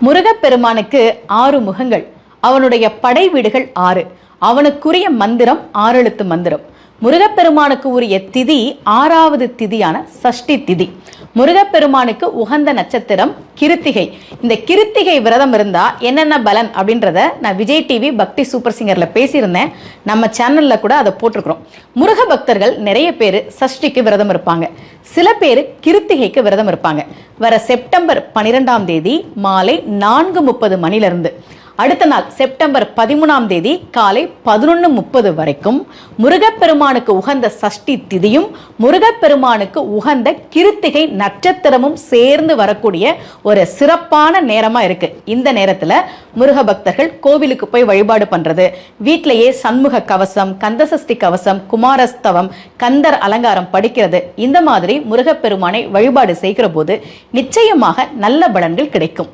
முருகப்பெருமானுக்கு 6 முகங்கள், அவனுடைய படை வீடுகள் 6. அவனுக்குரிய மந்திரம் 6 எழுத்து மந்திரம். முருகப்பெருமானுக்கு உரிய திதி 6வது திதியான சஷ்டி திதி. முருகப்பெருமானுக்கு உகந்த நட்சத்திரம் கிருத்திகை. இந்த கிருத்திகை விரதம் இருந்தா என்னென்ன பலன் அப்படின்றத நான் விஜய் டிவி பக்தி சூப்பர் சிங்கர்ல பேசியிருந்தேன். நம்ம சேனல்ல கூட அதை போட்டிருக்கிறோம். முருக பக்தர்கள் நிறைய பேர் சஷ்டிக்கு விரதம் இருப்பாங்க, சில பேர் கிருத்திகைக்கு விரதம் இருப்பாங்க. வர செப்டம்பர் 12ஆம் தேதி மாலை 4:30 மணிலிருந்து அடுத்த நாள் செப்டம்பர் 13ஆம் தேதி காலை 11:30 வரைக்கும் முருகப்பெருமானுக்கு உகந்த சஷ்டி திதியும் முருகப்பெருமானுக்கு உகந்த கிருத்திகை நட்சத்திரமும் சேர்ந்து வரக்கூடிய ஒரு சிறப்பான நேரமா இருக்கு. இந்த நேரத்துல முருக பக்தர்கள் கோவிலுக்கு போய் வழிபாடு பண்றது, வீட்டிலேயே சண்முக கவசம், கந்தசஷ்டி கவசம், குமாரஸ்தவம், கந்தர் அலங்காரம் படிக்கிறது, இந்த மாதிரி முருகப்பெருமானை வழிபாடு செய்கிற போது நிச்சயமாக நல்ல பலன்கள் கிடைக்கும்.